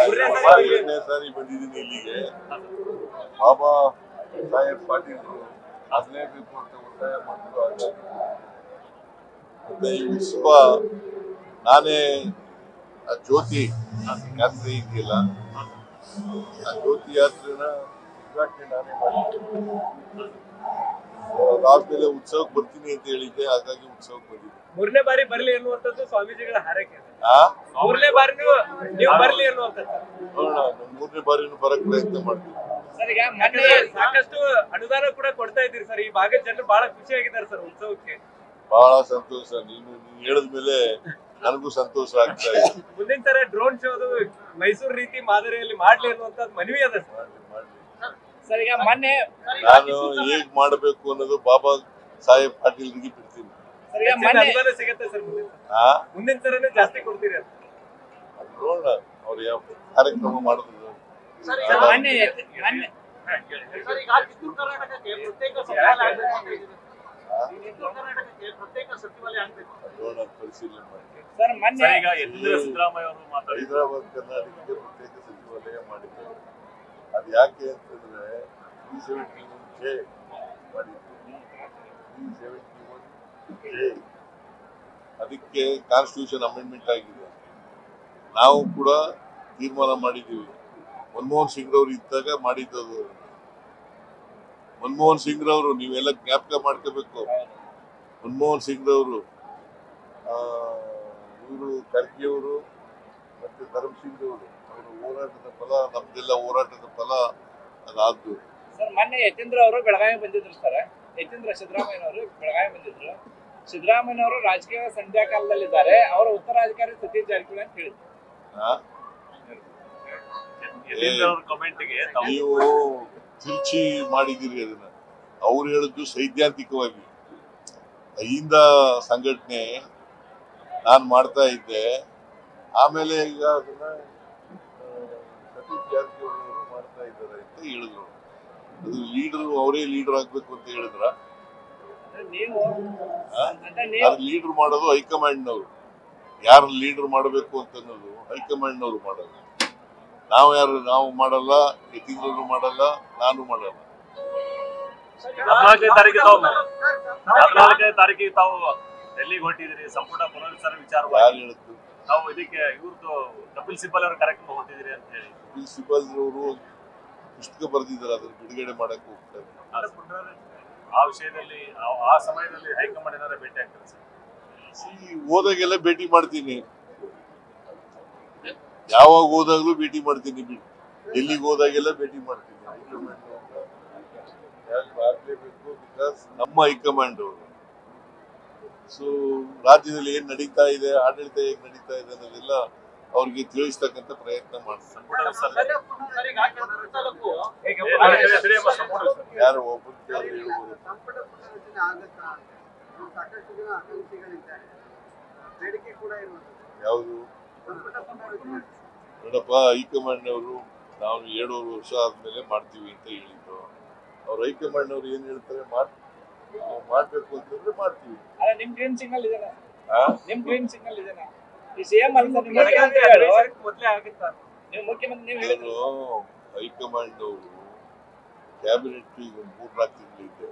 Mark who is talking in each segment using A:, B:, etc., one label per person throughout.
A: ಎರಡನೇ ಸಾರಿ ಬಂದಿದ್ದೀನಿ ಇಲ್ಲಿಗೆ. ಬಾಬಾ ಸಾಹೇಬ್ ಪಾಟೀಲ್ ಆಗಲೇಬೇಕು ಅಂತ ಒತ್ತಾಯ ಮಾಡಿದ್ರು. ಮತ್ತೆ ಈ ಉತ್ಸವ ನಾನೇ ಆ ಜ್ಯೋತಿ ಯಾತ್ರೆ ಇದೆಯಲ್ಲ, ಆ ಜ್ಯೋತಿ ಯಾತ್ರೆನ ಉದ್ಘಾಟನೆ ನಾನೇ ಮಾಡಿದ್ದೆ. ಅದಾದ್ಮೇಲೆ ಉತ್ಸವಕ್ಕೆ ಬರ್ತೀನಿ ಅಂತ ಹೇಳಿದ್ದೆ, ಹಾಗಾಗಿ ಉತ್ಸವಕ್ಕೆ ಬಂದಿದ್ದೆ.
B: ಮೂರನೇ ಬಾರಿ ಬರ್ಲಿ ಅನ್ನುವಂಥದ್ದು ಸ್ವಾಮೀಜಿಗಳ ಹಾರೈಕೆ. ಮೂರನೇ ಬಾರಿ ನೀವು ಬರ್ಲಿ ಅನ್ನುವಂಥದ್ದು.
A: ನೋಡೋಣ, ಮೂರನೇ ಬಾರಿನೂ ಬರಕ್ ಪ್ರಯತ್ನ ಮಾಡ್ತೀವಿ.
B: ಸರ್, ಈಗ ಸಾಕಷ್ಟು ಅನುದಾನ ಕೂಡ ಕೊಡ್ತಾ ಇದ್ದೀರಿ ಸರ್. ಈ ಭಾಗದ ಜನರು ಬಹಳ ಖುಷಿಯಾಗಿದ್ದಾರೆ ಸರ್ ಉತ್ಸವಕ್ಕೆ.
A: ಬಹಳ ಸಂತೋಷ. ನೀನು ಹೇಳಿದ್ಮೇಲೆ ನನಗೂ ಸಂತೋಷ ಆಗ್ತಾ ಇದೆ.
B: ಮುಂದಿನ ತರ ಡ್ರೋನ್ ಶೋದು ಮೈಸೂರು ರೀತಿ ಮಾದರಿಯಲ್ಲಿ ಮಾಡ್ಲಿ ಅನ್ನುವಂಥದ್ದು ಮನವಿ ಅದ ಸರ್. ಈಗ ಮೊನ್ನೆ
A: ನಾನು ಹೇಗ್ ಮಾಡಬೇಕು ಅನ್ನೋದು ಬಾಬಾ ಸಾಹೇಬ್ ಪಾಟೀಲ್ರಿಗೆ ಬಿಡ್ತೀನಿ.
B: ಅನುದಾನ ಸಿಗತ್ತೆ ಸರ್ ಮುಂದಿನ ತರನೇ ಜಾಸ್ತಿ ಕೊಡ್ತೀರಿ ಅಂತ
A: ನೋಡೋಣ. ಅವ್ರು ಯಾವ ಕಾರ್ಯಕ್ರಮ ಮಾಡಿದ್ರು. ನೋಡೋಣ, ಪರಿಶೀಲನೆ ಮಾಡಿ. ಹೈದರಾಬಾದ್ ಕರ್ನಾಟಕಕ್ಕೆ ಪ್ರತ್ಯೇಕ ಸಚಿವಾಲಯ ಮಾಡಿದ್ದಾರೆ. ಅದು ಯಾಕೆ ಅಂತಂದ್ರೆ 371J ಮಾಡಿದ್ರು. 371J ಅದಕ್ಕೆ ಕಾನ್ಸ್ಟಿಟ್ಯೂಷನ್ ಅಮೆಂಡ್ಮೆಂಟ್ ಆಗಿದೆ. ನಾವು ಕೂಡ ತೀರ್ಮಾನ ಮಾಡಿದ್ದೀವಿ. ಮನಮೋಹನ್ ಸಿಂಗ್ ರವರು ಇದ್ದಾಗ ಮಾಡಿದ್ದದು. ಮನಮೋಹನ್ ಸಿಂಗ್ ರವರು ನೀವೆಲ್ಲ ಜ್ಞಾಪಕ ಮಾಡ್ಕೋಬೇಕು. ಮನಮೋಹನ್ ಸಿಂಗ್ ರವರು, ಇವರು ಖರ್ಗೆ ಅವರು ಮತ್ತೆ ಧರ್ಮ್ ಸಿಂಗ್ ಅವರು, ಅವರ ಹೋರಾಟದ ಫಲ, ನಮ್ದೆಲ್ಲ ಹೋರಾಟದ ಫಲ ಅದಾದ್ದು.
B: ಸರ್, ಮೊನ್ನೆ ಯತೀಂದ್ರ ಅವರು ಬೆಳಗಾವಿ ಬಂದಿದ್ರು ಸರ್. ಯತೀಂದ್ರ ಸಿದ್ದರಾಮಯ್ಯನವರು ಬೆಳಗಾವಿ ಬಂದಿದ್ರು. ಸಿದ್ದರಾಮಯ್ಯನವರು ರಾಜಕೀಯ ಸಂಧ್ಯಾ ಕಾಲದಲ್ಲಿದ್ದಾರೆ. ಅವರ ಉತ್ತರಾಧಿಕಾರಿ ಸತೀಶ್ ಜಾರಕಿಹೊಳಿ ಅಂತ ಹೇಳಿದ್ರು.
A: ನೀವು ತಿರುಚಿ ಮಾಡಿದಿರಿ ಅದನ್ನ. ಅವ್ರು ಹೇಳಿದ್ದು ಸೈದ್ಧಾಂತಿಕವಾಗಿ ಅಹಿಂದ ಸಂಘಟನೆ ನಾನು ಮಾಡ್ತಾ ಇದ್ದೆ. ಆಮೇಲೆ ಈಗ ಅದನ್ನ ಸತೀಶ್ ಜಾರಕಿಹೊಳಿ ಅವರು ಮಾಡ್ತಾ ಇದ್ದಾರೆ ಅಂತ ಹೇಳಿದ್ರು. ಅದು ಲೀಡರ್, ಅವರೇ ಲೀಡರ್ ಆಗ್ಬೇಕು ಅಂತ ಹೇಳಿದ್ರ? ಲೀಡರ್ ಮಾಡೋದು ಹೈಕಮಾಂಡ್ನವರು. ಯಾರು ಲೀಡರ್ ಮಾಡಬೇಕು ಅಂತ ಅನ್ನೋದು ಹೈಕಮಾಂಡ್ನವರು ಮಾಡೋದು. ನಾವು ಮಾಡಲ್ಲ, ಯತೀಂದ್ರರು ಮಾಡಲ್ಲ, ನಾನು ಮಾಡಲ್ಲ.
C: 14ನೇ ತಾರೀಕಿಗೆ ತಾವು ಡೆಲ್ಲಿಗೆ ಹೊರಟಿದ್ರಿ. ಸಂಪುಟ ಪುನರ್ವಿಚಾರ ವಿಚಾರವಾಗಿ ತಾವು ಇದಕ್ಕೆ ಇವ್ರದ್ದು ಕಪಿಲ್ ಸಿಬಲ್ ಅವರ ಕಾರ್ಯಕ್ರಮ ಹೊರಟಿದ್ರಿ ಅಂತ ಹೇಳಿ.
A: ಕಪಿಲ್ ಸಿಬಲ್ ಅವರು ಪುಸ್ತಕ ಬರೆದಿದ್ದಾರೆ, ಅದನ್ನ ಬಿಡುಗಡೆ ಮಾಡಕ್ ಹೋಗ್ತಾರೆ.
C: ಆ ವಿಷಯದಲ್ಲಿ ಆ ಸಮಯದಲ್ಲಿ ಹೈಕಮಾಂಡ್ ಏನಾರ ಭೇಟಿ ಆಗ್ತಾರೆ ಸರ್?
A: ಹೋದಾಗೆಲ್ಲ ಭೇಟಿ ಮಾಡ್ತೀನಿ. ಯಾವಾಗ ಹೋದಾಗ್ಲೂ ಭೇಟಿ ಮಾಡ್ತೀನಿ. ಡೆಲ್ಲಿಗೆ ಹೋದಾಗೆಲ್ಲ ಭೇಟಿ ಮಾಡ್ತೀನಿ. ಹೈಕಮಾಂಡ್ ಆಗ್ಲೇಬೇಕು, ಬಿಕಾಸ್ ನಮ್ಮ ಹೈಕಮಾಂಡ್ ಅವರು. ಸೊ ರಾಜ್ಯದಲ್ಲಿ ಏನ್ ನಡೀತಾ ಇದೆ, ಆಡಳಿತ ಹೇಗ್ ನಡೀತಾ ಇದೆ ಅನ್ನೋದೆಲ್ಲ ಅವ್ರಿಗೆ ತಿಳಿಸ್ತಕ್ಕಂಥ ಪ್ರಯತ್ನ ಮಾಡ್ತಾರೆ. ಯಾರು ಒಬ್ಬರು ಹೇಳ್ಬೋದು. ಯಾವುದು ನೋಡಪ್ಪ, ಹೈಕಮಾಂಡ್ ಅವರು ನಾವು 7 ವರ್ಷ ಆದ್ಮೇಲೆ ಮಾಡ್ತೀವಿ ಅಂತ ಹೇಳಿದ್ರು. ಅವ್ರು ಹೈಕಮಾಂಡ್ ಅವ್ರು ಏನ್ ಹೇಳ್ತಾರೆ ಮಾಡ್ಬೇಕು ಅಂತಂದ್ರೆ ಮಾಡ್ತೀವಿ.
B: ನಿಮ್ ಗ್ರೀನ್ ಸಿಗ್ನಲ್ ಇದೆನಾ? ನಿಮ್ ಗ್ರೀನ್ ಸಿಗ್ನಲ್ ಇದೆನಾ?
A: ಹೈಕಮಾಂಡ್ ಅವರು ಕ್ಯಾಬಿನೆಟ್ ಈಗ 3-4 ತಿಂಗಳಿದೆ,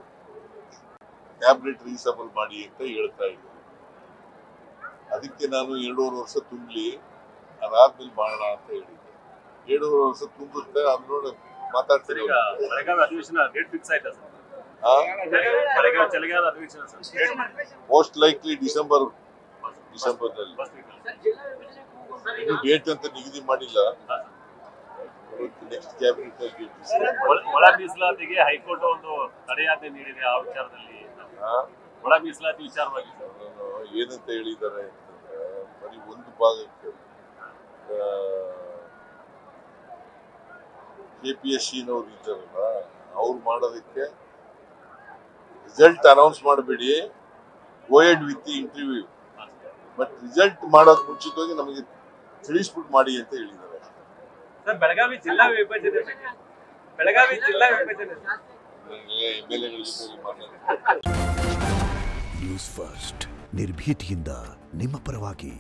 A: ಕ್ಯಾಬಿನೆಟ್ ರೀಸಬಲ್ ಮಾಡಿ ಅಂತ ಹೇಳ್ತಾ ಇದ್ದಾರೆ. ಅದಕ್ಕೆ ನಾನು 2.5 ವರ್ಷ ತುಂಬಲಿ, ಅದಾದ್ಮೇಲೆ ಮಾಡೋಣ ಅಂತ ಹೇಳಿದ್ದೆ. 2.5 ವರ್ಷ ತುಂಬುತ್ತೆ, ಅದ್ ನೋಡಿ ಮಾತಾಡ್ತೀನಿ.
C: ಬೆಳಗಾವಿ ಅಧಿವೇಶನ ಡೇಟ್ ಫಿಕ್ಸ್ ಆಯ್ತಾ ಸರ್? ಚಳಿಗಾಲ ಅಧಿವೇಶನ
A: ಮೋಸ್ಟ್ ಲೈಕ್ಲಿ ಡಿಸೆಂಬರ್ನಲ್ಲಿ. ಡೇಟ್ ಅಂತ ನಿಗದಿ ಮಾಡಿಲ್ಲ. ನೆಕ್ಸ್ಟ್ ಕ್ಯಾಬಿನೆಟ್
C: ಒಳ ಮೀಸಲಾತಿಗೆ ಹೈಕೋರ್ಟ್ ಒಂದು ತಡೆಯಾಜ್ಞೆ ನೀಡಿದೆ. ಆ ವಿಚಾರದಲ್ಲಿ ಒಳ ಮೀಸಲಾತಿ ವಿಚಾರವಾಗಿ
A: ಏನಂತ ಹೇಳಿದ್ದಾರೆ ಅಂತಂದ್ರೆ, ಬರೀ ಒಂದು ಭಾಗಕ್ಕೆ KPSC-ನವ್ರು ಇದ್ದಾರಲ್ಲ, ಅವ್ರು ಮಾಡೋದಕ್ಕೆ ರಿಸಲ್ಟ್ ಅನೌನ್ಸ್ ಮಾಡಬೇಡಿ, go ahead with the interview, but result ಮಾಡೋದ್ ಮುಂಚಿತವಾಗಿ ನಮಗೆ ತಿಳಿಸ್ಬಿಟ್ಟು ಮಾಡಿ ಅಂತ ಹೇಳಿದ್ದಾರೆ.
B: ಬೆಳಗಾವಿ ಜಿಲ್ಲಾ ವಿಭಜನೆ
A: MLA-ಗಳಿಗೆ ಮಾತಾಡ್ತಾರೆ.
D: ನ್ಯೂಸ್ ಫಸ್ಟ್, ನಿರ್ಭೀತಿಯಿಂದ ನಿಮ್ಮ ಪರವಾಗಿ.